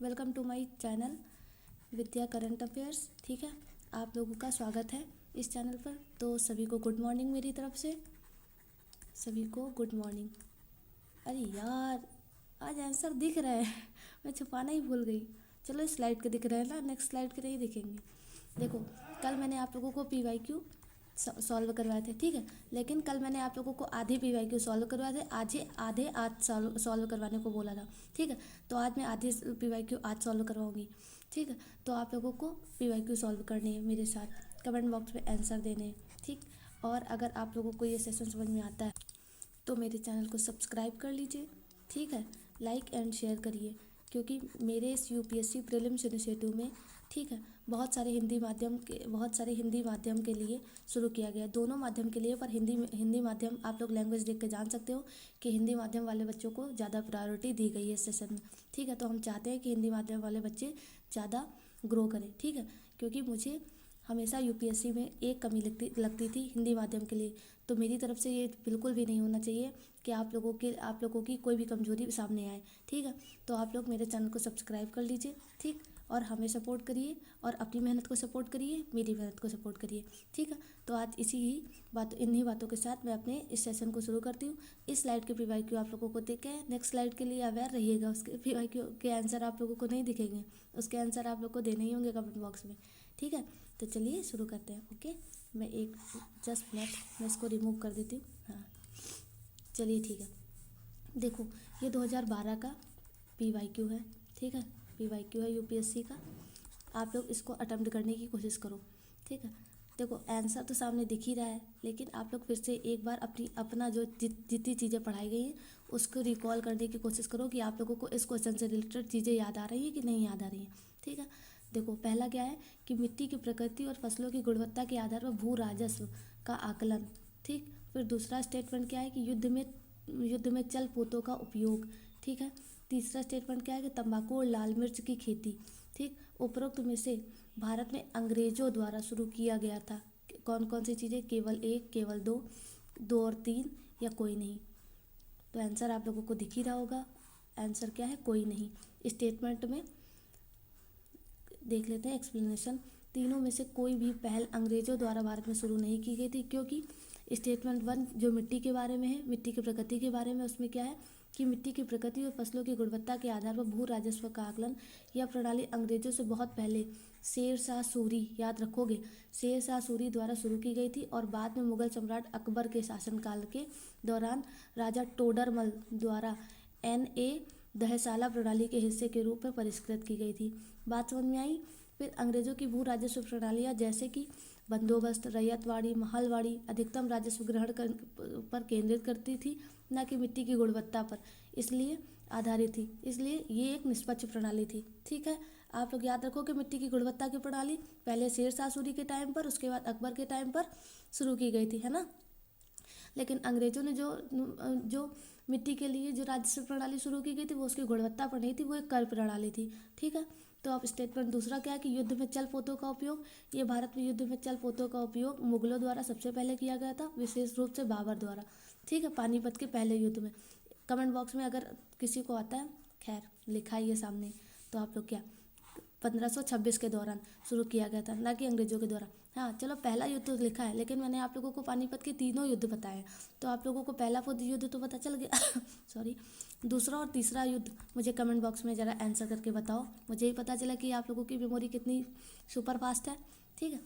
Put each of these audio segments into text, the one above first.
Welcome to my channel Vidya current affairs. ठीक है, आप लोगों का स्वागत है इस चैनल पर। तो सभी को गुड मॉर्निंग मेरी तरफ से, सभी को गुड मॉर्निंग। अरे यार, आज आंसर दिख रहा है मैं छुपाना ही भूल गई। चलो इस स्लाइड के दिख रहे हैं ना, नेक्स्ट स्लाइड के नहीं दिखेंगे। देखो, कल मैंने आप लोगों को PYQ सॉल्व करवाए थे, ठीक है। लेकिन कल मैंने आप लोगों को आधे PYQ सॉल्व करवाए थे, आज सॉल्व करवाने को बोला था, ठीक है। तो आज मैं आधे PYQ आज सॉल्व करवाऊंगी, ठीक है। तो आप लोगों को PYQ सॉल्व करनी है मेरे साथ, कमेंट बॉक्स में आंसर देने हैं, ठीक। और अगर आप लोगों को ये सेशन समझ में आता है तो मेरे चैनल को सब्सक्राइब कर लीजिए, ठीक है। लाइक एंड शेयर करिए, क्योंकि मेरे इस UPSC प्रीलिम्स इनिशिएटिव में, ठीक है, बहुत सारे हिंदी माध्यम के लिए शुरू किया गया है। दोनों माध्यम के लिए, पर हिंदी माध्यम आप लोग लैंग्वेज देख के जान सकते हो कि हिंदी माध्यम वाले बच्चों को ज़्यादा प्रायोरिटी दी गई है इस सेशन में, ठीक है। तो हम चाहते हैं कि हिंदी माध्यम वाले बच्चे ज़्यादा ग्रो करें, ठीक है। क्योंकि मुझे हमेशा UPSC में एक कमी लगती थी हिंदी माध्यम के लिए। तो मेरी तरफ से ये बिल्कुल भी नहीं होना चाहिए कि आप लोगों की कोई भी कमजोरी सामने आए, ठीक है। तो आप लोग मेरे चैनल को सब्सक्राइब कर लीजिए, ठीक। और हमें सपोर्ट करिए, और अपनी मेहनत को सपोर्ट करिए, मेरी मेहनत को सपोर्ट करिए, ठीक है। तो आज इन्हीं बातों के साथ मैं अपने इस सेशन को शुरू करती हूँ। इस स्लाइड के PYQ आप लोगों को देख के नेक्स्ट स्लाइड के लिए अवेयर रहिएगा। उसके PYQ के आंसर आप लोगों को नहीं दिखेंगे, उसके आंसर आप लोग को देने ही होंगे कमेंट बॉक्स में, ठीक है। तो चलिए शुरू करते हैं। ओके, मैं एक जस्ट मिनट मैं इसको रिमूव कर देती हूँ। हाँ, चलिए ठीक है। देखो, ये 2012 का PYQ है, ठीक है। PYQ है UPSC का। आप लोग इसको अटेम्प्ट करने की कोशिश करो, ठीक है। देखो, आंसर तो सामने दिख ही रहा है, लेकिन आप लोग फिर से एक बार अपना जो जितनी चीज़ें पढ़ाई गई हैं उसको रिकॉल करने की कोशिश करो कि आप लोगों को इस क्वेश्चन से रिलेटेड चीज़ें याद आ रही हैं कि नहीं याद आ रही हैं, ठीक है। देखो, पहला क्या है कि मिट्टी की प्रकृति और फसलों की गुणवत्ता के आधार पर भू राजस्व का आकलन, ठीक। फिर दूसरा स्टेटमेंट क्या है कि युद्ध में चल पोतों का उपयोग, ठीक है। तीसरा स्टेटमेंट क्या है कि तंबाकू और लाल मिर्च की खेती, ठीक। उपरोक्त में से भारत में अंग्रेजों द्वारा शुरू किया गया था कौन कौन सी चीज़ें? केवल एक, केवल दो, दो और तीन, या कोई नहीं? तो आंसर आप लोगों को दिख ही रहा होगा। आंसर क्या है? कोई नहीं। स्टेटमेंट में देख लेते हैं एक्सप्लेनेशन। तीनों में से कोई भी पहल अंग्रेजों द्वारा भारत में शुरू नहीं की गई थी, क्योंकि स्टेटमेंट 1 जो मिट्टी के बारे में है, मिट्टी की प्रकृति के बारे में, उसमें क्या है कि मिट्टी की प्रकृति और फसलों की गुणवत्ता के आधार पर भू राजस्व का आकलन, यह प्रणाली अंग्रेजों से बहुत पहले शेर शाह सूरी, याद रखोगे, शेर शाह सूरी द्वारा शुरू की गई थी, और बाद में मुगल सम्राट अकबर के शासनकाल के दौरान राजा टोडरमल द्वारा NA दहसाला प्रणाली के हिस्से के रूप में परिष्कृत की गई थी। बात समझ में आई? फिर अंग्रेजों की भू राजस्व प्रणालियाँ जैसे कि बंदोबस्त, रैयतवाड़ी, महलवाड़ी अधिकतम राजस्व ग्रहण पर केंद्रित करती थी, न कि मिट्टी की गुणवत्ता पर इसलिए आधारित थी। इसलिए ये एक निष्पक्ष प्रणाली थी, ठीक है। आप लोग याद रखो कि मिट्टी की गुणवत्ता की प्रणाली पहले शेर शाह सूरी के टाइम पर, उसके बाद अकबर के टाइम पर शुरू की गई थी, है ना। लेकिन अंग्रेजों ने जो मिट्टी के लिए जो राजस्व प्रणाली शुरू की गई थी वो उसकी गुणवत्ता पर नहीं थी, वो एक कर प्रणाली थी, ठीक है। तो अब स्टेटमेंट दूसरा क्या है कि युद्ध में चल पोतों का उपयोग, ये भारत में युद्ध में चल पोतों का उपयोग मुगलों द्वारा सबसे पहले किया गया था, विशेष रूप से बाबर द्वारा, ठीक है, पानीपत के पहले युद्ध में। कमेंट बॉक्स में अगर किसी को आता है, खैर लिखा ही है सामने, तो आप लोग क्या 1526 के दौरान शुरू किया गया था, ना कि अंग्रेजों के द्वारा। हाँ चलो, पहला युद्ध तो लिखा है, लेकिन मैंने आप लोगों को पानीपत के तीनों युद्ध बताए, तो आप लोगों को पहला युद्ध तो पता चल गया सॉरी। दूसरा और तीसरा युद्ध मुझे कमेंट बॉक्स में ज़रा आंसर करके बताओ, मुझे ही पता चला कि आप लोगों की मेमोरी कितनी सुपर फास्ट है, ठीक है।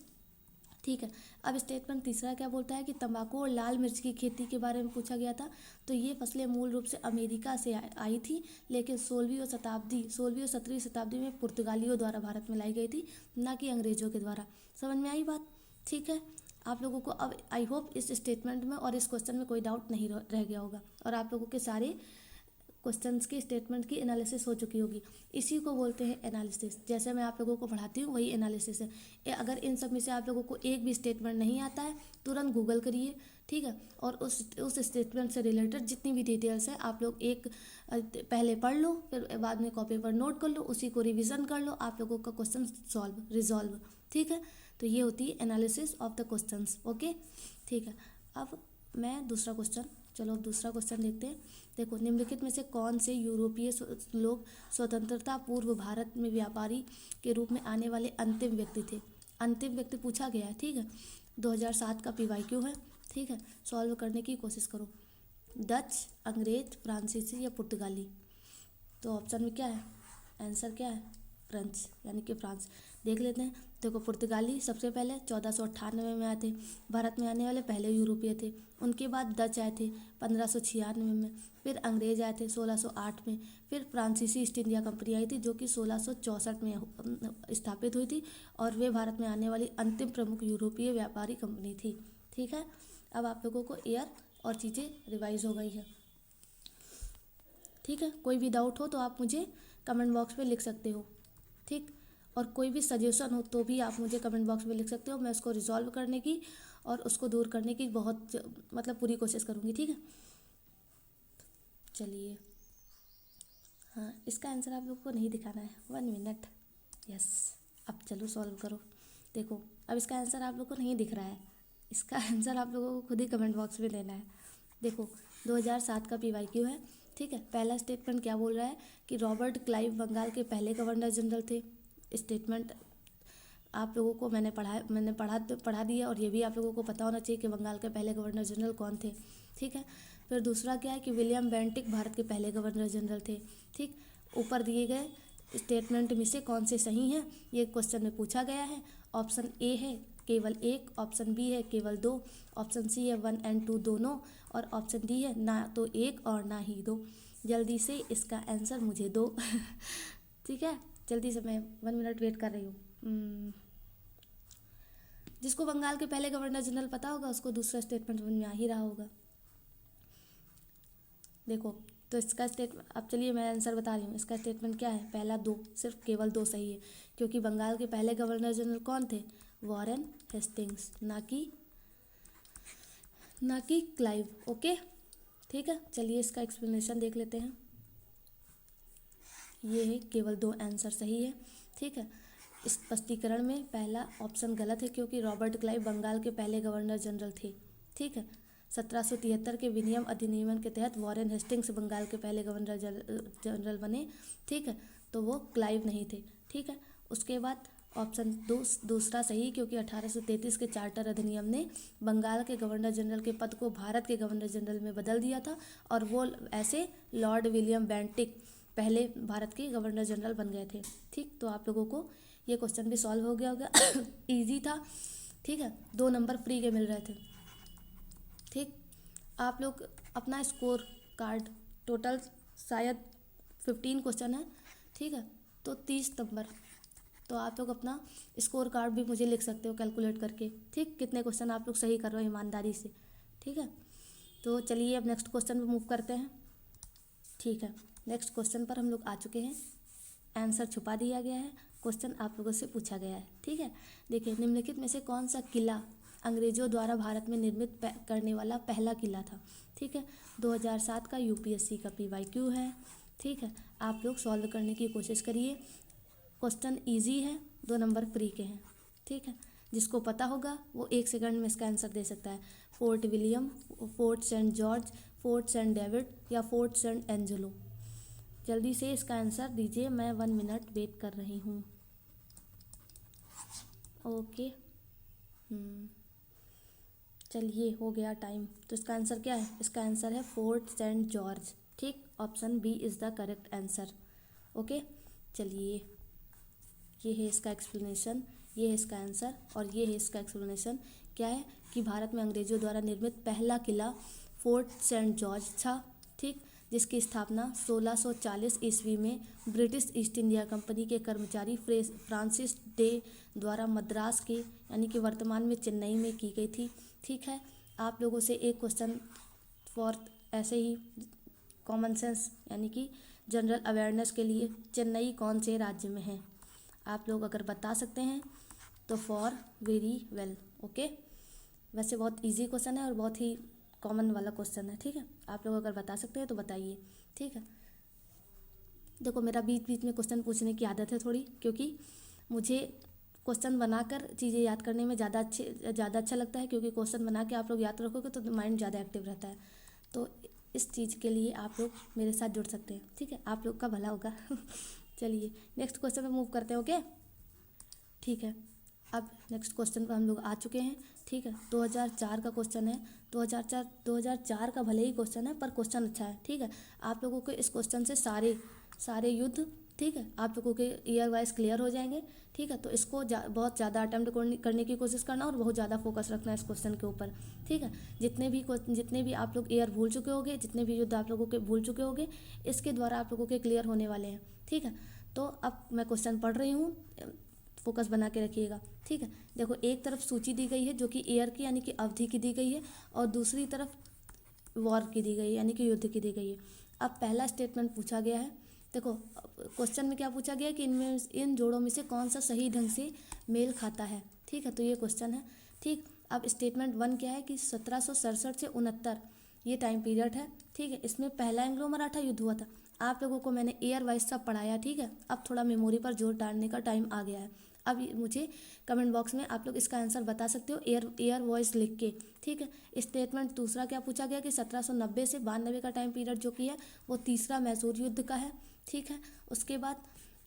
ठीक है, अब स्टेटमेंट तीसरा क्या बोलता है कि तंबाकू और लाल मिर्च की खेती के बारे में पूछा गया था। तो ये फसलें मूल रूप से अमेरिका से आई थी, लेकिन 16वीं और 17वीं शताब्दी में पुर्तगालियों द्वारा भारत में लाई गई थी, ना कि अंग्रेजों के द्वारा। समझ में आई बात? ठीक है, आप लोगों को अब आई होप इस स्टेटमेंट में और इस क्वेश्चन में कोई डाउट नहीं रह गया होगा, और आप लोगों के सारे क्वेश्चंस की स्टेटमेंट की एनालिसिस हो चुकी होगी। इसी को बोलते हैं एनालिसिस। जैसे मैं आप लोगों को पढ़ाती हूँ वही एनालिसिस है। अगर इन सब में से आप लोगों को एक भी स्टेटमेंट नहीं आता है, तुरंत गूगल करिए, ठीक है। और उस स्टेटमेंट से रिलेटेड जितनी भी डिटेल्स है आप लोग पहले पढ़ लो, फिर बाद में कॉपी पर नोट कर लो, उसी को रिविज़न कर लो, आप लोगों का क्वेश्चन रिजॉल्व, ठीक है। तो ये होती है analysis of the questions, okay, ठीक है। अब मैं दूसरा क्वेश्चन चलो अब दूसरा क्वेश्चन देखते हैं। देखो, निम्नलिखित में से कौन से यूरोपीय लोग स्वतंत्रता पूर्व भारत में व्यापारी के रूप में आने वाले अंतिम व्यक्ति थे। अंतिम व्यक्ति पूछा गया है, ठीक है। 2007 का PYQ है, ठीक है। सॉल्व करने की कोशिश करो। डच, अंग्रेज, फ्रांसीसी या पुर्तगाली। तो ऑप्शन में क्या है, आंसर क्या है, फ्रेंच यानी कि फ्रांस। देख लेते हैं। देखो, पुर्तगाली सबसे पहले 1498 में आए थे, भारत में आने वाले पहले यूरोपीय थे। उनके बाद डच आए थे 1596 में, फिर अंग्रेज आए थे 1608 में, फिर फ्रांसीसी ईस्ट इंडिया कंपनी आई थी जो कि 1664 में स्थापित हुई थी, और वे भारत में आने वाली अंतिम प्रमुख यूरोपीय व्यापारी कंपनी थी। ठीक है, अब आप लोगों को ईयर और चीज़ें रिवाइज हो गई है। ठीक है, कोई भी डाउट हो तो आप मुझे कमेंट बॉक्स में लिख सकते हो, ठीक। और कोई भी सजेशन हो तो भी आप मुझे कमेंट बॉक्स में लिख सकते हो। मैं उसको रिजॉल्व करने की और उसको दूर करने की बहुत पूरी कोशिश करूँगी, ठीक है। चलिए, हाँ, इसका आंसर आप लोग को नहीं दिखाना है, 1 मिनट। यस, अब चलो सॉल्व करो। देखो, अब इसका आंसर आप लोग को नहीं दिख रहा है, इसका आंसर आप लोगों को खुद ही कमेंट बॉक्स में लेना है। देखो, 2007 का PYQ है, ठीक है। पहला स्टेटमेंट क्या बोल रहा है कि रॉबर्ट क्लाइव बंगाल के पहले गवर्नर जनरल थे। स्टेटमेंट आप लोगों को मैंने पढ़ा दिया, और ये भी आप लोगों को पता होना चाहिए कि बंगाल के पहले गवर्नर जनरल कौन थे, ठीक है। फिर दूसरा क्या है कि विलियम बेंटिक भारत के पहले गवर्नर जनरल थे, ठीक। ऊपर दिए गए स्टेटमेंट में से कौन से सही हैं, ये क्वेश्चन में पूछा गया है। ऑप्शन ए है केवल 1, ऑप्शन बी है केवल 2, ऑप्शन सी है 1 और 2 दोनों, और ऑप्शन डी है ना तो 1 और ना ही 2। जल्दी से इसका आंसर मुझे दो ठीक है, जल्दी से, मैं 1 मिनट वेट कर रही हूँ। जिसको बंगाल के पहले गवर्नर जनरल पता होगा उसको दूसरा स्टेटमेंट समझ में आ ही रहा होगा। देखो, तो इसका स्टेटमेंट, अब चलिए मैं आंसर बता रही हूँ। इसका स्टेटमेंट क्या है, पहला 2, सिर्फ केवल 2 सही है, क्योंकि बंगाल के पहले गवर्नर जनरल कौन थे, वॉरेन हेस्टिंग्स, ना कि क्लाइव। ओके, ठीक है। चलिए इसका एक्सप्लेनेशन देख लेते हैं। ये है केवल 2 आंसर सही है, ठीक है। इस स्पष्टीकरण में पहला ऑप्शन गलत है, क्योंकि रॉबर्ट क्लाइव बंगाल के पहले गवर्नर जनरल थे, ठीक है। 1773 के विनियम अधिनियम के तहत वॉरेन हेस्टिंग्स बंगाल के पहले गवर्नर जनरल बने, ठीक है। तो वो क्लाइव नहीं थे, ठीक है। उसके बाद ऑप्शन दूसरा सही, क्योंकि 1833 के चार्टर अधिनियम ने बंगाल के गवर्नर जनरल के पद को भारत के गवर्नर जनरल में बदल दिया था, और वो ऐसे लॉर्ड विलियम बेंटिक पहले भारत के गवर्नर जनरल बन गए थे, ठीक। तो आप लोगों को ये क्वेश्चन भी सॉल्व हो गया होगा इजी था, ठीक है। 2 नंबर फ्री के मिल रहे थे, ठीक। आप लोग अपना स्कोर कार्ड, टोटल शायद 15 क्वेश्चन है, ठीक है, तो 30 नंबर। तो आप लोग अपना स्कोर कार्ड भी मुझे लिख सकते हो कैलकुलेट करके, ठीक। कितने क्वेश्चन आप लोग सही कर रहे हो ईमानदारी से, ठीक है। तो चलिए अब नेक्स्ट क्वेश्चन पे मूव करते हैं, ठीक है। नेक्स्ट क्वेश्चन पर हम लोग आ चुके हैं। आंसर छुपा दिया गया है, क्वेश्चन आप लोगों से पूछा गया है, ठीक है। देखिए, निम्नलिखित में से कौन सा किला अंग्रेजों द्वारा भारत में निर्मित करने वाला पहला किला था, ठीक है। 2007 का UPSC का PYQ है, ठीक है। आप लोग सॉल्व करने की कोशिश करिए। क्वेश्चन इजी है, 2 नंबर फ्री के हैं, ठीक है। जिसको पता होगा वो 1 सेकंड में इसका आंसर दे सकता है। Fort William, Fort Saint George, Fort Saint David या फोर्ट सेंट एंजेलो। जल्दी से इसका आंसर दीजिए, मैं 1 मिनट वेट कर रही हूँ। ओके, चलिए हो गया टाइम। तो इसका आंसर क्या है, इसका आंसर है फोर्ट सेंट जॉर्ज, ठीक। Option B is the correct answer. Okay, चलिए, ये है इसका एक्सप्लेनेशन, ये है इसका आंसर, और ये है इसका एक्सप्लेनेशन। क्या है कि भारत में अंग्रेजों द्वारा निर्मित पहला किला फोर्ट सेंट जॉर्ज था, ठीक, जिसकी स्थापना 1640 ईस्वी में ब्रिटिश ईस्ट इंडिया कंपनी के कर्मचारी फ्रांसिस डे द्वारा मद्रास के यानी कि वर्तमान में चेन्नई में की गई थी, ठीक है। आप लोगों से एक क्वेश्चन फॉर ऐसे ही कॉमन सेंस यानी कि जनरल अवेयरनेस के लिए, चेन्नई कौन से राज्य में है, आप लोग अगर बता सकते हैं तो फॉर वेरी वेल। ओके, वैसे बहुत इजी क्वेश्चन है और बहुत ही कॉमन वाला क्वेश्चन है, ठीक है। आप लोग अगर बता सकते हैं तो बताइए, ठीक है। देखो, मेरा बीच बीच में क्वेश्चन पूछने की आदत है थोड़ी, क्योंकि मुझे क्वेश्चन बनाकर चीज़ें याद करने में ज़्यादा अच्छा लगता है, क्योंकि क्वेश्चन बना के आप लोग याद रखोगे तो माइंड ज़्यादा एक्टिव रहता है, तो इस चीज़ के लिए आप लोग मेरे साथ जुड़ सकते हैं, ठीक है, आप लोग का भला होगा। चलिए नेक्स्ट क्वेश्चन पे मूव करते हैं। ओके ठीक है, अब नेक्स्ट क्वेश्चन पर हम लोग आ चुके हैं। ठीक है, 2004 का क्वेश्चन है। 2004 का भले ही क्वेश्चन है पर क्वेश्चन अच्छा है। ठीक है, आप लोगों को इस क्वेश्चन से सारे युद्ध, ठीक है, आप लोगों के ईयर वाइज क्लियर हो जाएंगे। ठीक है, तो इसको बहुत ज़्यादा अटेम्प्ट करने की कोशिश करना और बहुत ज़्यादा फोकस रखना है इस क्वेश्चन के ऊपर। ठीक है, जितने भी आप लोग ईयर भूल चुके होंगे, जितने भी युद्ध आप लोगों के भूल चुके होंगे, इसके द्वारा आप लोगों के क्लियर होने वाले हैं। ठीक है, तो अब मैं क्वेश्चन पढ़ रही हूँ, फोकस बना के रखिएगा। ठीक है, देखो एक तरफ सूची दी गई है जो कि ईयर की यानी कि अवधि की दी गई है, और दूसरी तरफ वॉर की दी गई है यानी कि युद्ध की दी गई है। अब पहला स्टेटमेंट पूछा गया है, देखो क्वेश्चन में क्या पूछा गया है कि इन जोड़ों में से कौन सा सही ढंग से मेल खाता है। ठीक है, तो ये क्वेश्चन है। ठीक, अब स्टेटमेंट 1 क्या है कि 1767 से 69 ये टाइम पीरियड है। ठीक है, इसमें पहला एंग्लो मराठा युद्ध हुआ था। आप लोगों को मैंने ईयर वाइज सब पढ़ाया। ठीक है, अब थोड़ा मेमोरी पर जोर डालने का टाइम आ गया है। अब मुझे कमेंट बॉक्स में आप लोग इसका आंसर बता सकते हो ईयर वाइज लिख के। ठीक है, स्टेटमेंट दूसरा क्या पूछा गया कि 1790 से 92 का टाइम पीरियड जो कि है वो तीसरा मैसूर युद्ध का है। ठीक है, उसके बाद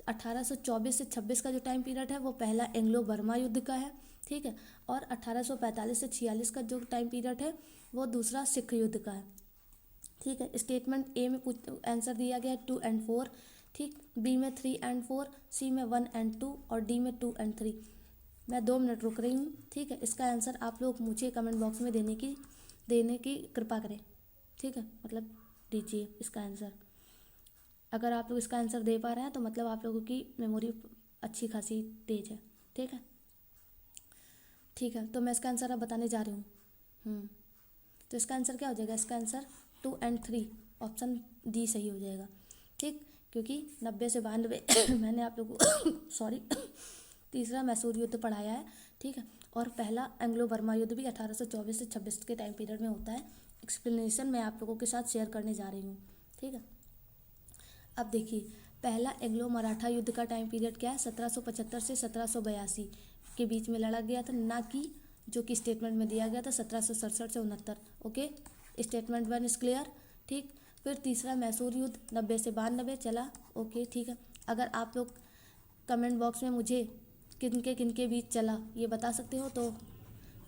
1824 से 26 का जो टाइम पीरियड है वो पहला एंग्लो बर्मा युद्ध का है। ठीक है, और 1845 से 46 का जो टाइम पीरियड है वो दूसरा सिख युद्ध का है। ठीक है, स्टेटमेंट ए में आंसर दिया गया है 2 और 4। ठीक, बी में 3 और 4, सी में 1 और 2 और डी में 2 और 3। मैं 2 मिनट रुक रही हूँ। ठीक है, इसका आंसर आप लोग मुझे कमेंट बॉक्स में देने की कृपा करें। ठीक है, मतलब दीजिए इसका आंसर। अगर आप लोग इसका आंसर दे पा रहे हैं तो मतलब आप लोगों की मेमोरी अच्छी खासी तेज है। ठीक है, ठीक है, तो मैं इसका आंसर अब बताने जा रही हूँ। तो इसका आंसर क्या हो जाएगा? इसका आंसर 2 और 3 ऑप्शन डी सही हो जाएगा। ठीक, क्योंकि 90 से 92 मैंने आप लोगों को सॉरी तीसरा मैसूर युद्ध पढ़ाया है। ठीक है, और पहला एंग्लो बर्मा युद्ध भी 1824 से 26 के टाइम पीरियड में होता है। एक्सप्लेनेशन मैं आप लोगों के साथ शेयर करने जा रही हूँ। ठीक है, अब देखिए पहला एंग्लो मराठा युद्ध का टाइम पीरियड क्या है? 1775 से 1782 के बीच में लड़ा गया था, ना कि जो कि स्टेटमेंट में दिया गया था 1767 से 69। Okay, statement 1 is clear. ठीक, फिर तीसरा मैसूर युद्ध 90 से 92 चला। ओके, ठीक है, अगर आप लोग कमेंट बॉक्स में मुझे किनके बीच चला ये बता सकते हो तो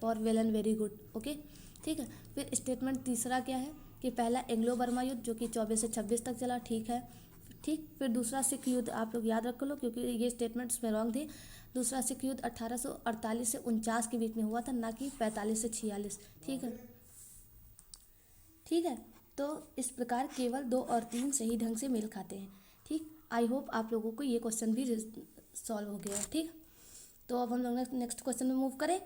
for well and very good. Okay, ठीक है, फिर स्टेटमेंट तीसरा क्या है कि पहला एंग्लो बर्मा युद्ध जो कि 24 से 26 तक चला। ठीक है, ठीक, फिर दूसरा सिख युद्ध आप लोग याद रख लो क्योंकि ये स्टेटमेंट्स में रॉन्ग थे। दूसरा सिख युद्ध 1848 से 49 के बीच में हुआ था, ना कि 45 से 46। ठीक है, ठीक है, तो इस प्रकार केवल 2 और 3 सही ढंग से मेल खाते हैं। ठीक, आई होप आप लोगों को ये क्वेश्चन भी सॉल्व हो गया। ठीक, तो अब हम लोग नेक्स्ट क्वेश्चन में मूव करें।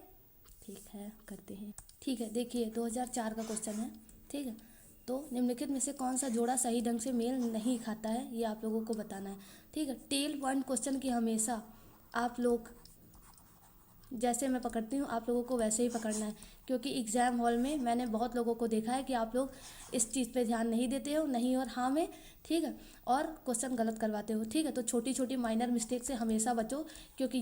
ठीक है, करते हैं। ठीक है, देखिए 2004 का क्वेश्चन है। ठीक है, तो निम्नलिखित में से कौन सा जोड़ा सही ढंग से मेल नहीं खाता है ये आप लोगों को बताना है। ठीक है, टेल पॉइंट क्वेश्चन की हमेशा आप लोग जैसे मैं पकड़ती हूँ आप लोगों को वैसे ही पकड़ना है, क्योंकि एग्ज़ाम हॉल में मैंने बहुत लोगों को देखा है कि आप लोग इस चीज़ पे ध्यान नहीं देते हो, नहीं और हाँ में। ठीक है, और क्वेश्चन गलत करवाते हो। ठीक है, तो छोटी छोटी माइनर मिस्टेक से हमेशा बचो, क्योंकि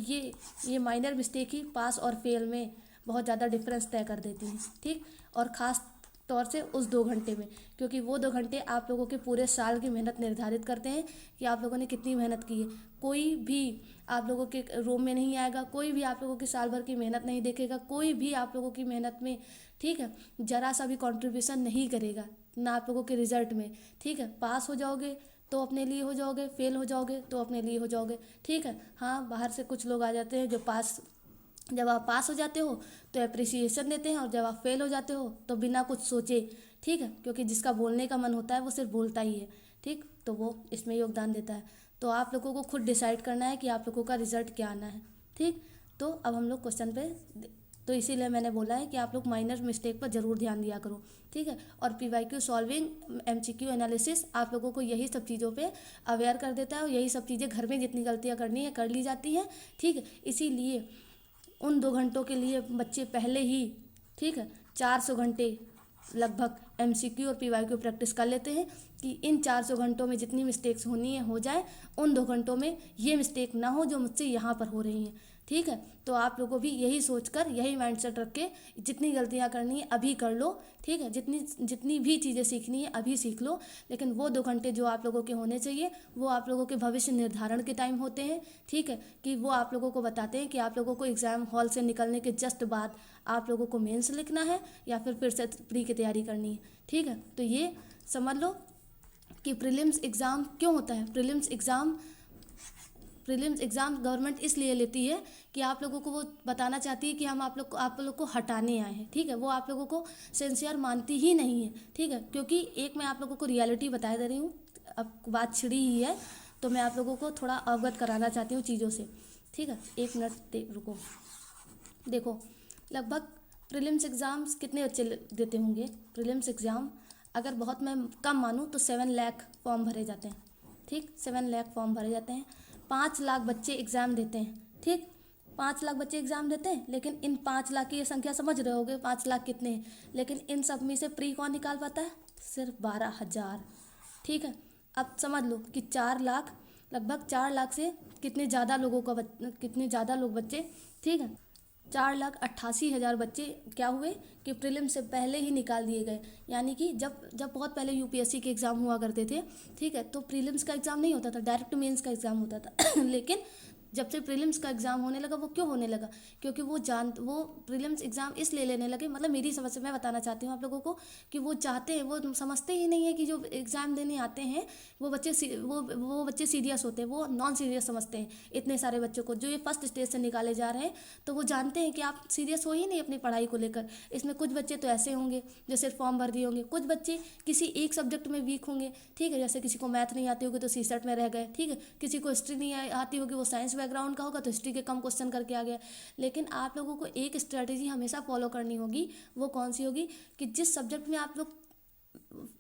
ये माइनर मिस्टेक ही पास और फेल में बहुत ज़्यादा डिफरेंस तय कर देती हैं। ठीक, और ख़ास तौर से उस 2 घंटे में, क्योंकि वो 2 घंटे आप लोगों के पूरे साल की मेहनत निर्धारित करते हैं कि आप लोगों ने कितनी मेहनत की है। कोई भी आप लोगों के रूम में नहीं आएगा, कोई भी आप लोगों की साल भर की मेहनत नहीं देखेगा, कोई भी आप लोगों की मेहनत में, ठीक है, ज़रा सा भी कंट्रीब्यूशन नहीं करेगा, ना आप लोगों के रिजल्ट में। ठीक है, पास हो जाओगे तो अपने लिए हो जाओगे, फेल हो जाओगे तो अपने लिए हो जाओगे। ठीक है, हाँ, बाहर से कुछ लोग आ जाते हैं जो जब आप पास हो जाते हो तो अप्रिसिएशन देते हैं, और जब आप फेल हो जाते हो तो बिना कुछ सोचे, ठीक है, क्योंकि जिसका बोलने का मन होता है वो सिर्फ बोलता ही है। ठीक, तो वो इसमें योगदान देता है। तो आप लोगों को खुद डिसाइड करना है कि आप लोगों का रिजल्ट क्या आना है। ठीक, तो अब हम लोग क्वेश्चन पे, तो इसीलिए मैंने बोला है कि आप लोग माइनर मिस्टेक पर ज़रूर ध्यान दिया करो। ठीक है, और PYQ सॉल्विंग, MCQ एनालिसिस आप लोगों को यही सब चीज़ों पे अवेयर कर देता है, और यही सब चीज़ें घर में जितनी गलतियाँ करनी है कर ली जाती हैं। ठीक है, इसीलिए उन 2 घंटों के लिए बच्चे पहले ही, ठीक है, 400 घंटे लगभग MCQ और PYQ प्रैक्टिस कर लेते हैं कि इन 400 घंटों में जितनी मिस्टेक्स होनी है हो जाए, उन 2 घंटों में ये मिस्टेक ना हो जो मुझसे यहाँ पर हो रही हैं। ठीक है। तो आप लोगों को भी यही सोचकर, यही माइंडसेट रख के जितनी गलतियां करनी है अभी कर लो, ठीक है। जितनी भी चीज़ें सीखनी है अभी सीख लो, लेकिन वो 2 घंटे जो आप लोगों के होने चाहिए वो आप लोगों के भविष्य निर्धारण के टाइम होते हैं, ठीक है। कि वो आप लोगों को बताते हैं कि आप लोगों को एग्ज़ाम हॉल से निकलने के जस्ट बाद आप लोगों को मेंस लिखना है या फिर से प्री की तैयारी करनी है, ठीक है। तो ये समझ लो कि प्रीलिम्स एग्ज़ाम क्यों होता है। प्रीलिम्स एग्ज़ाम गवर्नमेंट इसलिए लेती है कि आप लोगों को वो बताना चाहती है कि हम आप लोग को हटाने आए हैं, ठीक है। वो आप लोगों को सिंसियर मानती ही नहीं है, ठीक है। क्योंकि एक मैं आप लोगों को रियलिटी बता दे रही हूँ, अब बात छिड़ी ही है तो मैं आप लोगों को थोड़ा अवगत कराना चाहती हूँ चीज़ों से, ठीक है। 1 मिनट रुको। देखो, लगभग प्रीलिम्स एग्ज़ाम्स कितने बच्चे देते होंगे। प्रीलिम्स एग्ज़ाम अगर बहुत मैं कम मानूँ तो 7 लाख फॉर्म भरे जाते हैं, ठीक। 7 लाख फॉर्म भरे जाते हैं। 5 लाख बच्चे एग्ज़ाम देते हैं, ठीक। 5 लाख बच्चे एग्ज़ाम देते हैं, लेकिन इन 5 लाख की ये संख्या समझ रहे होगे 5 लाख कितने हैं। लेकिन इन सब में से प्री कौन निकाल पाता है, सिर्फ 12,000, ठीक है। अब समझ लो कि 4 लाख, लगभग 4 लाख से कितने ज़्यादा लोग बच्चे, ठीक है। 4,88,000 बच्चे क्या हुए कि प्रीलिम से पहले ही निकाल दिए गए। यानी कि जब बहुत पहले यूपीएससी के एग्ज़ाम हुआ करते थे, ठीक है, तो प्रीलिम्स का एग्ज़ाम नहीं होता था, डायरेक्ट मेंस का एग्ज़ाम होता था लेकिन जब से प्रीलिम्स का एग्ज़ाम होने लगा, वो क्यों होने लगा, क्योंकि वो प्रीलिम्स एग्ज़ाम इसलिए लेने लगे, मतलब मेरी समझ से मैं बताना चाहती हूँ आप लोगों को कि वो चाहते हैं, वो समझते ही नहीं है कि जो एग्ज़ाम देने आते हैं वो बच्चे सीरियस होते हैं, वो नॉन सीरियस समझते हैं इतने सारे बच्चों को जो ये फर्स्ट स्टेज से निकाले जा रहे हैं। तो वो जानते हैं कि आप सीरियस हो ही नहीं अपनी पढ़ाई को लेकर। इसमें कुछ बच्चे तो ऐसे होंगे जो सिर्फ फॉर्म भर दिए होंगे, कुछ बच्चे किसी एक सब्जेक्ट में वीक होंगे, ठीक है। जैसे किसी को मैथ नहीं आती होगी तो सीसेट में रह गए, ठीक है। किसी को हिस्ट्री नहीं आती होगी, वो साइंस बैकग्राउंड का होगा तो हिस्ट्री के कम क्वेश्चन करके आ गया। लेकिन आप लोगों को एक स्ट्रेटेजी हमेशा फॉलो करनी होगी। वो कौन सी होगी कि जिस सब्जेक्ट में आप लोग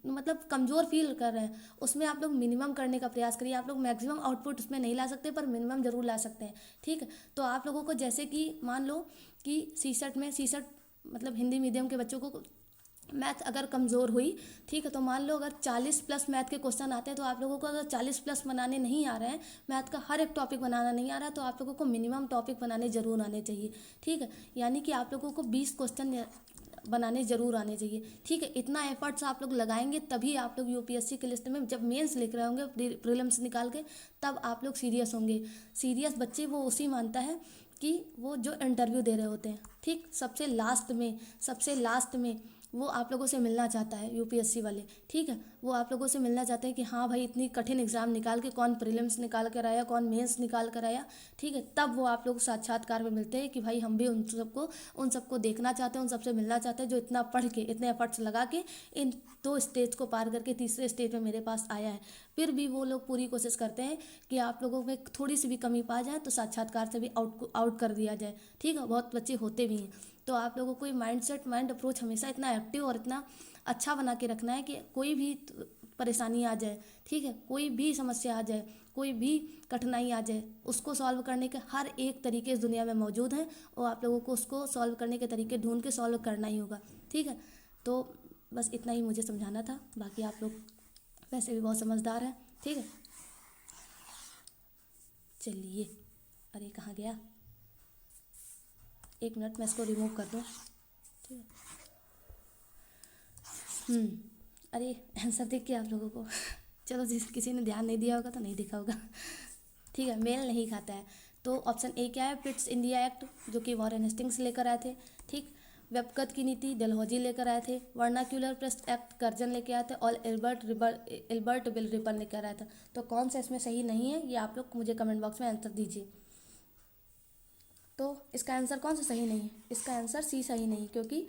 मतलब कमज़ोर फील कर रहे हैं उसमें आप लोग मिनिमम करने का प्रयास करिए। आप लोग मैक्सिमम आउटपुट उसमें नहीं ला सकते पर मिनिमम ज़रूर ला सकते हैं, ठीक है। तो आप लोगों को जैसे कि मान लो कि सीसेट मतलब हिंदी मीडियम के बच्चों को मैथ अगर कमज़ोर हुई, ठीक है, तो मान लो अगर 40+ मैथ के क्वेश्चन आते हैं तो आप लोगों को अगर 40+ बनाने नहीं आ रहे हैं, मैथ का हर एक टॉपिक बनाना नहीं आ रहा है, तो आप लोगों को मिनिमम टॉपिक बनाने ज़रूर आने चाहिए, ठीक है। यानी कि आप लोगों को 20 क्वेश्चन बनाने ज़रूर आने चाहिए, ठीक है। इतना एफर्ट्स आप लोग लगाएंगे तभी आप लोग यूपीएससी के लिस्ट में जब मेंस लिख रहे होंगे प्रीलिम्स निकाल के, तब आप लोग सीरियस होंगे। सीरियस बच्चे वो उसी मानता है कि वो जो इंटरव्यू दे रहे होते हैं, ठीक, सबसे लास्ट में वो आप लोगों से मिलना चाहता है यूपीएससी वाले, ठीक है। वो आप लोगों से मिलना चाहते हैं कि हाँ भाई इतनी कठिन एग्ज़ाम निकाल के कौन प्रीलिम्स निकाल कर आया, कौन मेंस निकाल कर आया, ठीक है। तब वो आप लोग साक्षात्कार में मिलते हैं कि भाई हम भी उन सबको देखना चाहते हैं, उन सबसे मिलना चाहते हैं जो इतना पढ़ के, इतने एफर्ट्स लगा के इन 2 स्टेज को पार करके तीसरे स्टेज में मेरे पास आया है। फिर भी वो लोग पूरी कोशिश करते हैं कि आप लोगों में थोड़ी सी भी कमी पा जाए तो साक्षात्कार से भी आउट कर दिया जाए, ठीक है। बहुत बच्चे होते भी हैं। तो आप लोगों को माइंड अप्रोच हमेशा इतना एक्टिव और इतना अच्छा बना के रखना है कि कोई भी परेशानी आ जाए, ठीक है, कोई भी समस्या आ जाए, कोई भी कठिनाई आ जाए, उसको सॉल्व करने के हर एक तरीके इस दुनिया में मौजूद हैं और आप लोगों को उसको सॉल्व करने के तरीके ढूंढ के सॉल्व करना ही होगा, ठीक है। तो बस इतना ही मुझे समझाना था, बाकी आप लोग वैसे भी बहुत समझदार हैं, ठीक है। चलिए, अरे कहाँ गया, 1 मिनट मैं इसको रिमूव कर दूँ, ठीक है। अरे आंसर देख के आप लोगों को चलो किसी ने ध्यान नहीं दिया होगा तो नहीं दिखा होगा, ठीक है। मेल नहीं खाता है तो ऑप्शन ए क्या है, पिट्स इंडिया एक्ट जो कि वॉरेन हेस्टिंग्स लेकर आए थे, ठीक। व्यपगत की नीति डलहौजी लेकर आए थे। वर्नाक्यूलर प्रेस एक्ट कर्जन लेकर आए थे और एल्बर्ट बिल रिपन लेकर आया था। तो कौन सा इसमें सही नहीं है ये आप लोग मुझे कमेंट बॉक्स में आंसर दीजिए। तो इसका आंसर कौन सा सही नहीं है, इसका आंसर सी सही नहीं, क्योंकि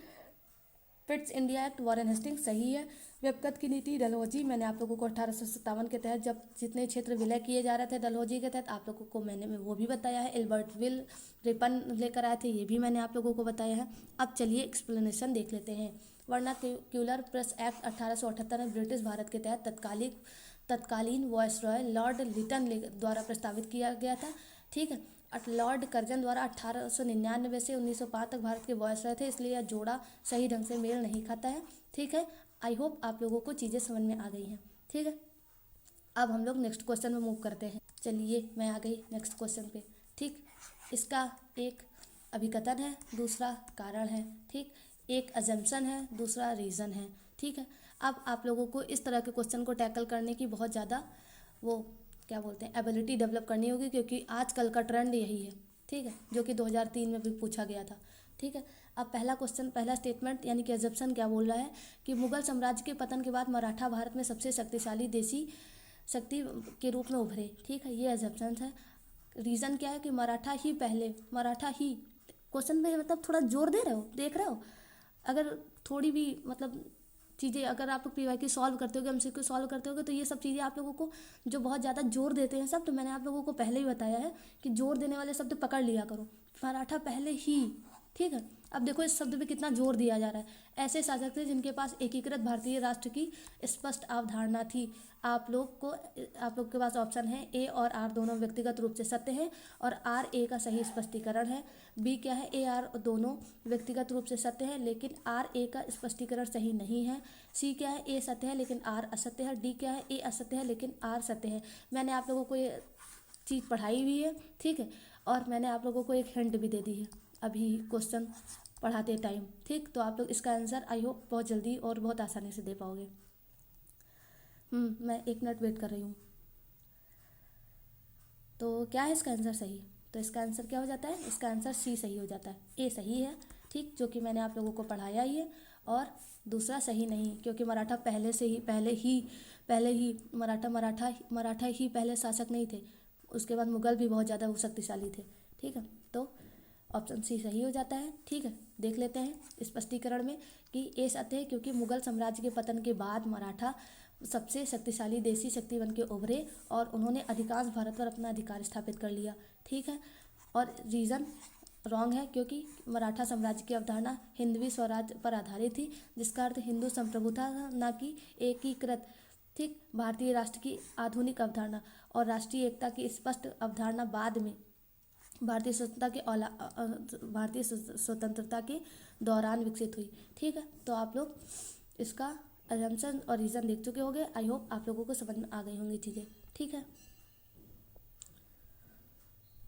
Pitt's India act Warren Hastings सही है। व्यपगत की नीति डलहौजी, मैंने आप लोगों को 1857 के तहत जब जितने क्षेत्र विलय किए जा रहे थे डलहौजी के तहत, आप लोगों को मैंने वो भी बताया है। एल्बर्ट विल रिपन लेकर आए थे, ये भी मैंने आप लोगों को बताया है। अब चलिए एक्सप्लेनेशन देख लेते हैं। वर्नाक्यूलर प्रेस एक्ट 1878 में ब्रिटिश भारत के तहत तत्कालीन वॉयसरॉय लॉर्ड लिटन द्वारा प्रस्तावित किया गया था, ठीक है। लॉर्ड कर्जन द्वारा 1899 से 1905 तक भारत के वॉयसरॉय थे, इसलिए यह जोड़ा सही ढंग से मेल नहीं खाता है, ठीक है। आई होप आप लोगों को चीज़ें समझ में आ गई हैं, ठीक है। अब हम लोग नेक्स्ट क्वेश्चन में मूव करते हैं। चलिए मैं आ गई नेक्स्ट क्वेश्चन पे, ठीक। इसका एक अभिकथन है, दूसरा कारण है, ठीक। एक अजम्पशन है, दूसरा रीज़न है, ठीक है। अब आप लोगों को इस तरह के क्वेश्चन को टैकल करने की बहुत ज़्यादा वो क्या बोलते हैं एबिलिटी डेवलप करनी होगी, क्योंकि आजकल का ट्रेंड यही है, ठीक है, जो कि 2003 में भी पूछा गया था, ठीक है। अब पहला क्वेश्चन, पहला स्टेटमेंट यानी कि अजम्पशन क्या बोल रहा है कि मुगल साम्राज्य के पतन के बाद मराठा भारत में सबसे शक्तिशाली देशी शक्ति के रूप में उभरे, ठीक है, ये अजम्पशन है। रीज़न क्या है कि मराठा ही क्वेश्चन में मतलब थोड़ा जोर दे रहे हो, देख रहे हो, अगर थोड़ी भी मतलब चीज़ें अगर आप लोग पीवाईक्यू सॉल्व करते होगे, एमसीक्यू सॉल्व करते होगे, तो ये सब चीज़ें आप लोगों को जो बहुत ज़्यादा जोर देते हैं सब, तो मैंने आप लोगों को पहले ही बताया है कि जोर देने वाले शब्द पकड़ लिया करो। मराठा पहले ही, ठीक है। अब देखो इस शब्द पे कितना जोर दिया जा रहा है। ऐसे शासक थे जिनके पास एकीकृत भारतीय राष्ट्र की स्पष्ट अवधारणा थी। आप लोग के पास ऑप्शन है ए और आर दोनों व्यक्तिगत रूप से सत्य है, और आर ए का सही स्पष्टीकरण है। बी क्या है, ए आर दोनों व्यक्तिगत रूप से सत्य है लेकिन आर ए का स्पष्टीकरण सही नहीं है। सी क्या है, ए सत्य है लेकिन आर असत्य है। डी क्या है, ए असत्य है लेकिन आर सत्य है। मैंने आप लोगों को ये चीज़ पढ़ाई हुई है, ठीक है, और मैंने आप लोगों को एक हिंट भी दे दी है अभी क्वेश्चन पढ़ाते टाइम, ठीक। तो आप लोग इसका आंसर आई होप बहुत जल्दी और बहुत आसानी से दे पाओगे। मैं 1 मिनट वेट कर रही हूँ। तो क्या है इसका आंसर सही? तो इसका आंसर क्या हो जाता है? इसका आंसर सी सही हो जाता है। ए सही है, ठीक, जो कि मैंने आप लोगों को पढ़ाया ही है, और दूसरा सही नहीं, क्योंकि मराठा पहले ही मराठा ही पहले शासक नहीं थे। उसके बाद मुगल भी बहुत ज़्यादा शक्तिशाली थे, ठीक है। तो ऑप्शन सी सही हो जाता है, ठीक है। देख लेते हैं स्पष्टीकरण में कि ए सत्य है, क्योंकि मुगल साम्राज्य के पतन के बाद मराठा सबसे शक्तिशाली देशी शक्ति बन के उभरे और उन्होंने अधिकांश भारत पर अपना अधिकार स्थापित कर लिया, ठीक है। और रीज़न रॉन्ग है, क्योंकि मराठा साम्राज्य की अवधारणा हिंदवी स्वराज पर आधारित थी, जिसका अर्थ हिंदू संप्रभुता न कि एकीकृत, ठीक, भारतीय राष्ट्र की आधुनिक अवधारणा और राष्ट्रीय एकता की स्पष्ट अवधारणा बाद में भारतीय स्वतंत्रता के दौरान विकसित हुई, ठीक है। तो आप लोग इसका अजम्पशन और रीज़न देख चुके होंगे। आई होप आप लोगों को समझ में आ गई होंगी चीज़ें, ठीक है।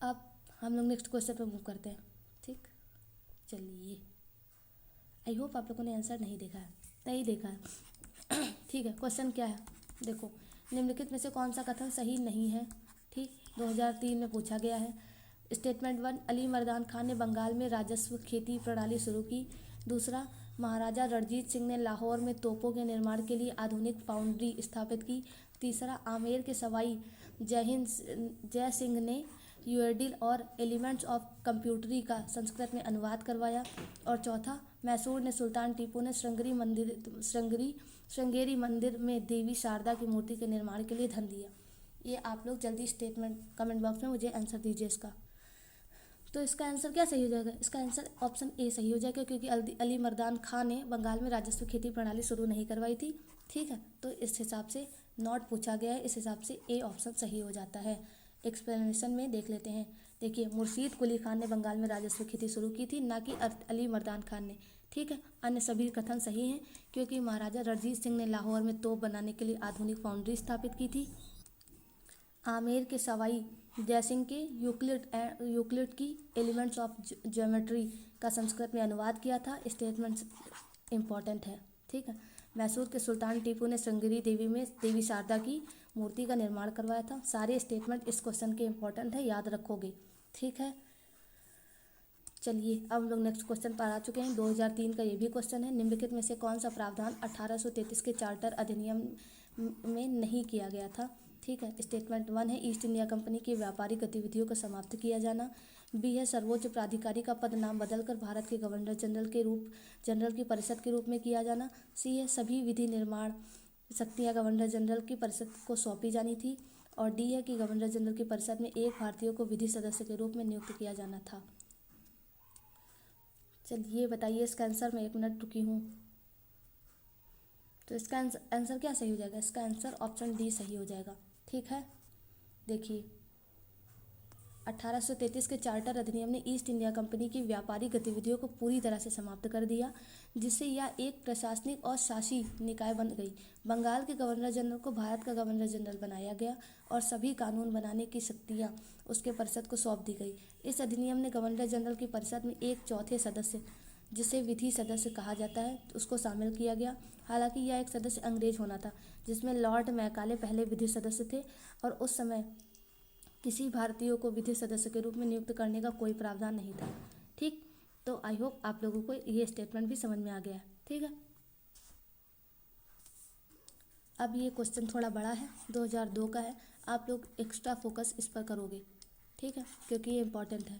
अब हम लोग नेक्स्ट क्वेश्चन पर मूव करते हैं, ठीक। चलिए, आई होप आप लोगों ने आंसर नहीं देखा है, ठीक है। क्वेश्चन क्या है, देखो, निम्नलिखित में से कौन सा कथन सही नहीं है, ठीक, 2003 में पूछा गया है। स्टेटमेंट 1, अली मर्दान खान ने बंगाल में राजस्व खेती प्रणाली शुरू की। दूसरा, महाराजा रणजीत सिंह ने लाहौर में तोपों के निर्माण के लिए आधुनिक फाउंड्री स्थापित की। तीसरा, आमेर के सवाई जय सिंह ने यूएडिल और एलिमेंट्स ऑफ कंप्यूटरी का संस्कृत में अनुवाद करवाया। और चौथा, मैसूर ने सुल्तान टीपू ने श्रृंगेरी मंदिर में देवी शारदा की मूर्ति के निर्माण के लिए धन दिया। ये आप लोग जल्दी स्टेटमेंट कमेंट बॉक्स में मुझे आंसर दीजिए इसका। तो इसका आंसर क्या सही हो जाएगा? इसका आंसर ऑप्शन ए सही हो जाएगा, क्योंकि अली मर्दान खान ने बंगाल में राजस्व खेती प्रणाली शुरू नहीं करवाई थी, ठीक है। तो इस हिसाब से नॉट पूछा गया है, इस हिसाब से ए ऑप्शन सही हो जाता है। एक्सप्लेनेशन में देख लेते हैं। देखिए, मुर्शीद कुली खान ने बंगाल में राजस्व खेती शुरू की थी, ना कि अली मर्दान खान ने, ठीक है। अन्य सभी कथन सही हैं, क्योंकि महाराजा रणजीत सिंह ने लाहौर में तोप बनाने के लिए आधुनिक फाउंड्री स्थापित की थी। आमेर के सवाई जयसिंह के यूक्लिड की एलिमेंट्स ऑफ ज्योमेट्री का संस्कृत में अनुवाद किया था। स्टेटमेंट इम्पॉर्टेंट है, ठीक है। मैसूर के सुल्तान टीपू ने श्रृंगेरी देवी में देवी शारदा की मूर्ति का निर्माण करवाया था। सारे स्टेटमेंट इस क्वेश्चन के इम्पोर्टेंट है, याद रखोगे, ठीक है। चलिए, अब हम लोग नेक्स्ट क्वेश्चन पर आ चुके हैं। 2003 का ये भी क्वेश्चन है। निम्नलिखित में से कौन सा प्रावधान 1833 के चार्टर अधिनियम में नहीं किया गया था, ठीक है। स्टेटमेंट 1 है, ईस्ट इंडिया कंपनी की व्यापारिक गतिविधियों को समाप्त किया जाना। बी है, सर्वोच्च प्राधिकारी का पद नाम बदलकर भारत के गवर्नर जनरल की परिषद के रूप में किया जाना। सी है, सभी विधि निर्माण शक्तियाँ गवर्नर जनरल की परिषद को सौंपी जानी थी। और डी है कि गवर्नर जनरल की परिषद में एक भारतीय को विधि सदस्य के रूप में नियुक्त किया जाना था। चलिए बताइए इसका आंसर। मैं 1 मिनट रुकी हूँ। तो इसका आंसर क्या सही हो जाएगा? इसका आंसर ऑप्शन डी सही हो जाएगा, ठीक है। देखिए, 1833 के चार्टर अधिनियम ने ईस्ट इंडिया कंपनी की व्यापारिक गतिविधियों को पूरी तरह से समाप्त कर दिया, जिससे यह एक प्रशासनिक और शासी निकाय बन गई। बंगाल के गवर्नर जनरल को भारत का गवर्नर जनरल बनाया गया और सभी कानून बनाने की शक्तियाँ उसके परिषद को सौंप दी गई। इस अधिनियम ने गवर्नर जनरल की परिषद में 1/4 सदस्य, जिसे विधि सदस्य कहा जाता है, उसको शामिल किया गया। हालांकि यह एक सदस्य अंग्रेज होना था, जिसमें लॉर्ड मैकाले पहले विधि सदस्य थे और उस समय किसी भारतीयों को विधि सदस्य के रूप में नियुक्त करने का कोई प्रावधान नहीं था। ठीक, तो आई होप आप लोगों को ये स्टेटमेंट भी समझ में आ गया है। ठीक है, अब ये क्वेश्चन थोड़ा बड़ा है, 2002 का है। आप लोग एक्स्ट्रा फोकस इस पर करोगे, ठीक है, क्योंकि ये इम्पोर्टेंट है।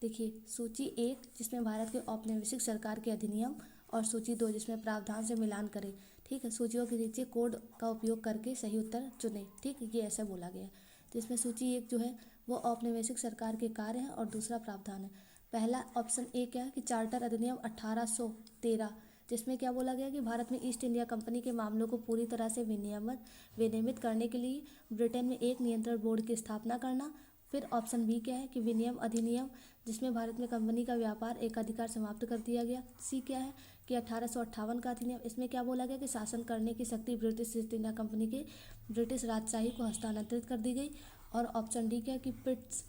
देखिए, सूची 1 जिसमें भारत के औपनिवेशिक सरकार के अधिनियम और सूची 2 जिसमें प्रावधान से मिलान करें। ठीक है, सूचियों के नीचे कोड का उपयोग करके सही उत्तर चुनें। ठीक, ये ऐसा बोला गया है। तो इसमें सूची 1 जो है वो औपनिवेशिक सरकार के कार्य है और दूसरा प्रावधान है। पहला ऑप्शन ए क्या है कि चार्टर अधिनियम 1813, जिसमें क्या बोला गया कि भारत में ईस्ट इंडिया कंपनी के मामलों को पूरी तरह से विनियमित करने के लिए ब्रिटेन में एक नियंत्रण बोर्ड की स्थापना करना। फिर ऑप्शन बी क्या है कि विनियम अधिनियम, जिसमें भारत में कंपनी का व्यापार एकाधिकार समाप्त कर दिया गया। सी क्या है कि 1858 का अधिनियम, इसमें क्या बोला गया कि शासन करने की शक्ति ब्रिटिश ईस्ट इंडिया कंपनी के ब्रिटिश राजशाही को हस्तांतरित कर दी गई। और ऑप्शन डी क्या है कि पिट्स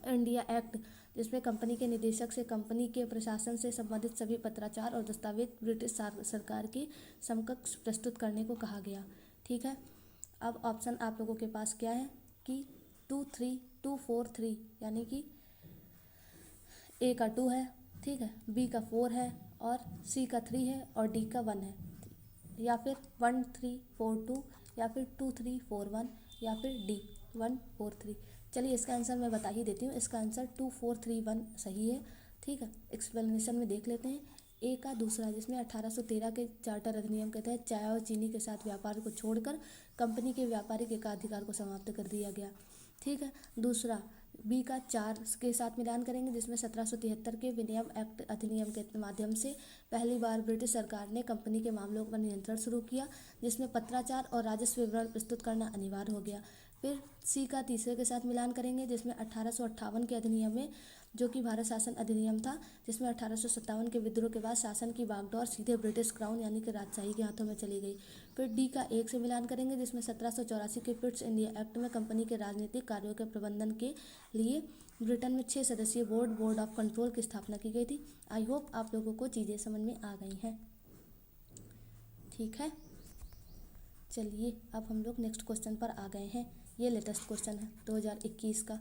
इंडिया एक्ट, जिसमें कंपनी के निदेशक से कंपनी के प्रशासन से संबंधित सभी पत्राचार और दस्तावेज ब्रिटिश सरकार के समकक्ष प्रस्तुत करने को कहा गया। ठीक है, अब ऑप्शन आप लोगों के पास क्या है कि 2 3 यानी कि ए का 2 है, ठीक है, बी का 4 है और सी का 3 है और डी का 1 है, या फिर 1 3 4 2 या फिर 2 3 4 1 या फिर डी 1 4 3। चलिए इसका आंसर मैं बता ही देती हूँ। इसका आंसर 2 4 3 1 सही है। ठीक है, एक्सप्लेनेशन में देख लेते हैं। ए का दूसरा, जिसमें 1813 के चार्टर अधिनियम के तहत चाय और चीनी के साथ व्यापार को छोड़कर कंपनी के व्यापारिक एकाधिकार को समाप्त कर दिया गया। ठीक है, दूसरा बी का 4 के साथ मिलान करेंगे, जिसमें 1773 के विनियम एक्ट अधिनियम के माध्यम से पहली बार ब्रिटिश सरकार ने कंपनी के मामलों पर नियंत्रण शुरू किया, जिसमें पत्राचार और राजस्व विवरण प्रस्तुत करना अनिवार्य हो गया। फिर सी का तीसरे के साथ मिलान करेंगे, जिसमें 1858 के अधिनियम में, जो कि भारत शासन अधिनियम था, जिसमें 1857 के विद्रोह के बाद शासन की बागडोर सीधे ब्रिटिश क्राउन यानी कि राजशाही के हाथों में चली गई। फिर डी का 1 से मिलान करेंगे, जिसमें 1784 के पिट्स इंडिया एक्ट में कंपनी के राजनीतिक कार्यों के प्रबंधन के लिए ब्रिटेन में 6 सदस्यीय बोर्ड ऑफ कंट्रोल की स्थापना की गई थी। आई होप आप लोगों को चीज़ें समझ में आ गई हैं। ठीक है, चलिए अब हम लोग नेक्स्ट क्वेश्चन पर आ गए हैं। ये लेटेस्ट क्वेश्चन है 2021 का।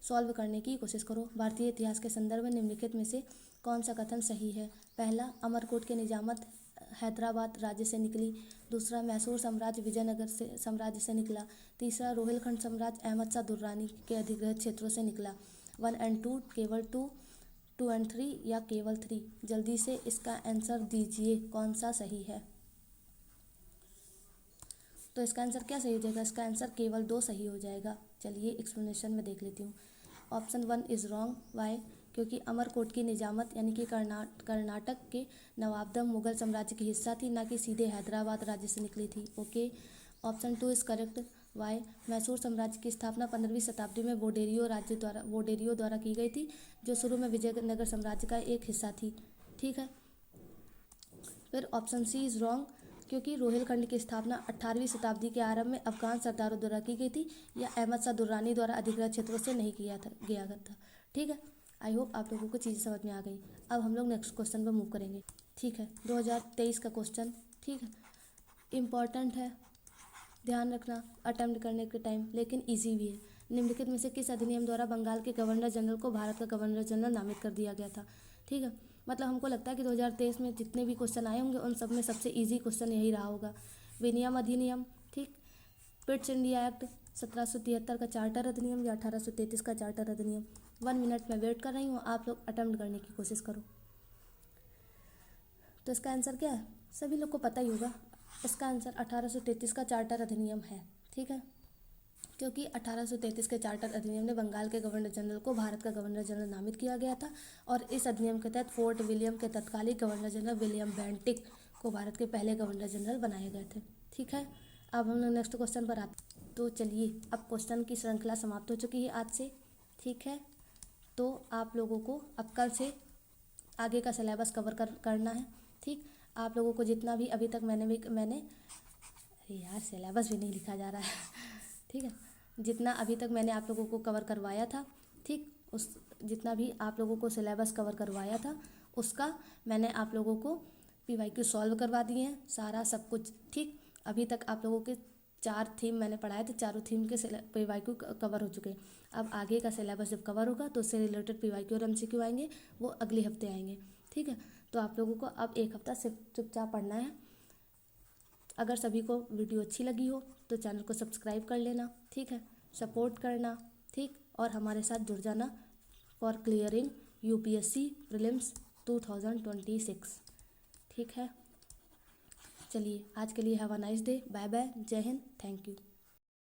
सॉल्व करने की कोशिश करो। भारतीय इतिहास के संदर्भ में निम्नलिखित में से कौन सा कथन सही है? पहला, अमरकोट की निजामत हैदराबाद राज्य से निकली। दूसरा, मैसूर साम्राज्य विजयनगर से साम्राज्य से निकला। तीसरा, रोहिलखंड साम्राज्य अहमद शाह दुर्रानी के अधिग्रहित क्षेत्रों से निकला। 1 और 2, केवल 2, 2 और 3 या केवल 3? जल्दी से इसका आंसर दीजिए, कौन सा सही है? तो इसका आंसर क्या सही हो जाएगा? इसका आंसर केवल 2 सही हो जाएगा। चलिए एक्सप्लेनेशन में देख लेती हूँ। Option 1 is wrong. वाई? क्योंकि अमरकोट की निजामत यानी कि कर्नाटक के नवाबदम मुगल साम्राज्य की हिस्सा थी, ना कि सीधे हैदराबाद राज्य से निकली थी। Okay, option 2 is correct. Why? Mysore साम्राज्य की स्थापना 15वीं शताब्दी में वोडेरियो द्वारा की गई थी, जो शुरू में विजयनगर साम्राज्य का एक हिस्सा थी। ठीक है, फिर ऑप्शन सी इज़ रॉन्ग, क्योंकि रोहिलखंड की स्थापना 18वीं शताब्दी के आरंभ में अफगान सरदारों द्वारा की गई थी, या अहमद शाह दुर्रानी द्वारा अधिग्रहित क्षेत्रों से नहीं गया था। ठीक है, आई होप आप लोगों को चीज़ें समझ में आ गई। अब हम लोग नेक्स्ट क्वेश्चन पर मूव करेंगे। ठीक है, 2023 का क्वेश्चन, ठीक है, इम्पॉर्टेंट है, ध्यान रखना अटेम्प्ट करने के टाइम, लेकिन ईजी भी है। निम्नलिखित में से किस अधिनियम द्वारा बंगाल के गवर्नर जनरल को भारत का गवर्नर जनरल नामित कर दिया गया था? ठीक है, मतलब हमको लगता है कि 2023 में जितने भी क्वेश्चन आए होंगे उन सब में सबसे इजी क्वेश्चन यही रहा होगा। विनियम अधिनियम, ठीक, पिट्स इंडिया एक्ट, 1773 का चार्टर अधिनियम या 1833 का चार्टर अधिनियम। 1 मिनट में वेट कर रही हूँ, आप लोग अटेम्प्ट करने की कोशिश करो। तो इसका आंसर क्या है? सभी लोग को पता ही होगा। इसका आंसर 1833 का चार्टर अधिनियम है। ठीक है, क्योंकि 1833 के चार्टर अधिनियम ने बंगाल के गवर्नर जनरल को भारत का गवर्नर जनरल नामित किया गया था, और इस अधिनियम के तहत फोर्ट विलियम के तत्कालीन गवर्नर जनरल विलियम बेंटिक को भारत के पहले गवर्नर जनरल बनाए गए थे। ठीक है, अब हम लोग नेक्स्ट क्वेश्चन पर आते हैं। तो चलिए अब क्वेश्चन की श्रृंखला समाप्त हो चुकी है आज से, ठीक है। तो आप लोगों को अब कल से आगे का सिलेबस कवर करना है, ठीक। आप लोगों को जितना भी अभी तक मैंने अरे यार सिलेबस भी नहीं लिखा जा रहा है ठीक है। जितना अभी तक मैंने आप लोगों को कवर करवाया था, ठीक, उस जितना भी आप लोगों को सिलेबस कवर करवाया था उसका मैंने आप लोगों को PYQ सॉल्व करवा दिए हैं, सारा सब कुछ, ठीक। अभी तक आप लोगों के 4 थीम मैंने पढ़ाए थे, चारों थीम के PYQ कवर हो चुके हैं। अब आगे का सिलेबस जब कवर होगा तो उससे रिलेटेड PYQ और MCQ आएंगे, वो अगले हफ्ते आएंगे, ठीक है। तो आप लोगों को अब एक हफ्ता सिर्फ चुपचाप पढ़ना है। अगर सभी को वीडियो अच्छी लगी हो तो चैनल को सब्सक्राइब कर लेना, ठीक है, सपोर्ट करना, ठीक, और हमारे साथ जुड़ जाना फॉर क्लियरिंग UPSC प्रीलिम्स 2026, ठीक है। चलिए आज के लिए have a nice day, bye bye, जय हिंद, थैंक यू।